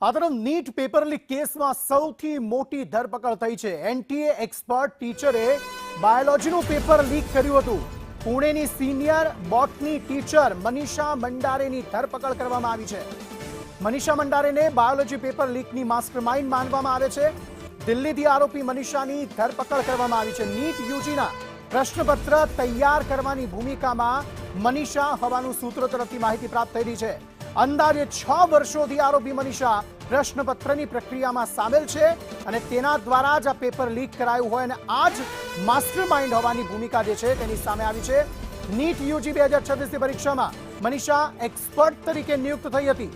આ તરફ NEET paper leak કેસમાં સૌથી મોટી ધરપકડ થઈ છે। એનટીએ એક્સપર્ટ ટીચરે બાયોલોજીનું પેપર લીક કર્યું હતું। પુણેની સિનિયર બોટની ટીચર મનીષા મંડારેની ધરપકડ કરવામાં આવી છે। મનીષા મંડારેને બાયોલોજી પેપર લીકની માસ્ટરમાઇન્ડ માનવામાં આવે છે। દિલ્હીથી આરોપી મનીષાની ધરપકડ કરવામાં આવી છે। નીટ યુજીના પ્રશ્નપત્ર તૈયાર કરવાની ભૂમિકામાં મનીષા હોવાનું સૂત્રો તરફથી માહિતી પ્રાપ્ત થઈ રહી છે। અંદાજે 6 વર્ષોથી આરોપી મનીષા પ્રશ્નપત્રની પ્રક્રિયામાં સામેલ છે અને તેના દ્વારા જ આ પેપર લીક કરાયું હોય અને આ જ માસ્ટરમાઇન્ડ હોવાની ભૂમિકા જે છે તેની સામે આવી છે। નીટ યુજી 2026ની પરીક્ષામાં મનીષા એક્સપર્ટ તરીકે નિયુક્ત થઈ હતી।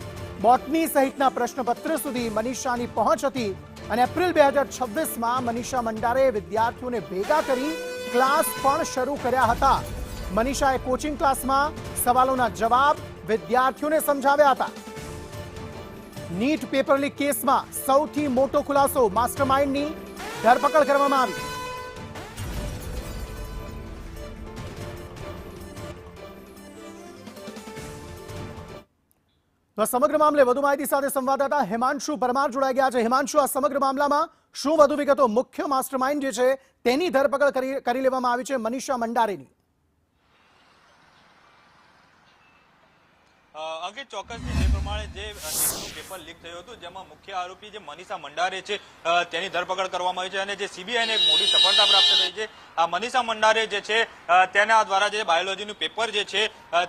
બોટની સહિતના પ્રશ્નપત્ર સુધી મનીષાની પહોંચ હતી અને એપ્રિલ 2026માં મનીષા મંડારે વિદ્યાર્થીઓને ભેગા કરી ક્લાસ પણ શરૂ કર્યા હતા। મનીષાએ કોચિંગ ક્લાસમાં સવાલોના જવાબ વિદ્યાર્થીઓને સમજાવ્યા હતા। નીટ પેપર લીક કેસમાં સૌથી મોટો ખુલાસો, માસ્ટરમાઇન્ડની ધરપકડ કરવામાં આવી। તો સમગ્ર મામલે વધુ માહિતી સાથે સંવાદદાતા હિમાંશુ પરમાર જોડાઈ ગયા છે। હિમાંશુ, આ સમગ્ર મામલામાં શું વધુ વિગતો? મુખ્ય માસ્ટરમાઇન્ડ જે છે તેની ધરપકડ કરી લેવામાં આવી છે મનીષા મંડારેની। અંકિત, ચોક્કસથી જે પ્રમાણે જે નીટનું પેપર લીક થયું હતું જેમાં મુખ્ય આરોપી જે મનીષા મંડારે છે તેની ધરપકડ કરવામાં આવી છે અને જે સીબીઆઈને એક મોટી સફળતા પ્રાપ્ત થઈ છે। આ મનીષા મંડારે જે છે તેના દ્વારા જે બાયોલોજીનું પેપર જે છે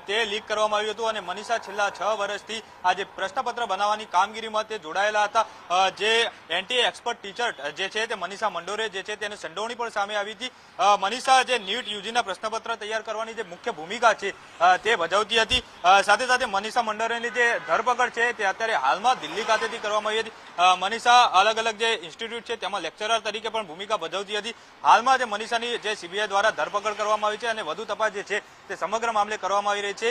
તે લીક કરવામાં આવ્યું હતું અને મનીષા છેલ્લા 6 વર્ષથી આ જે પ્રશ્નપત્ર બનાવવાની કામગીરીમાં તે જોડાયેલા હતા। જે એનટીએ એક્સપર્ટ ટીચર જે છે તે મનીષા મંડોરે જે છે તેને સંડોવણી પણ સામે આવી હતી। મનીષા જે નીટ યુજીના પ્રશ્નપત્ર તૈયાર કરવાની જે મુખ્ય ભૂમિકા છે તે ભજવતી હતી। સાથે સાથે મનીષા મંડારેની જે ધરપકડ છે તે અત્યારે હાલમાં દિલ્હી ખાતેથી કરવામાં આવી હતી। મનીષા અલગ અલગ જે ઇન્સ્ટિટ્યૂટ છે તેમાં લેક્ચરર તરીકે પણ ભૂમિકા ભજવતી હતી। હાલમાં જે મનીષાની જે સીબીઆઈ દ્વારા ધરપકડ કરવામાં આવી છે અને વધુ તપાસ જે છે તે સમગ્ર મામલે કરવામાં આવી રહી છે।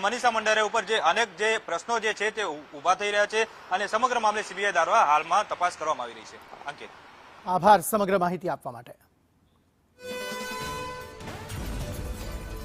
મનીષા મંડારે ઉપર જે અનેક જે પ્રશ્નો જે છે તે ઉભા થઈ રહ્યા છે અને સમગ્ર મામલે સીબીઆઈ દ્વારા હાલમાં તપાસ કરવામાં આવી રહી છે। અંકિત, આભાર સમગ્ર માહિતી આપવા માટે।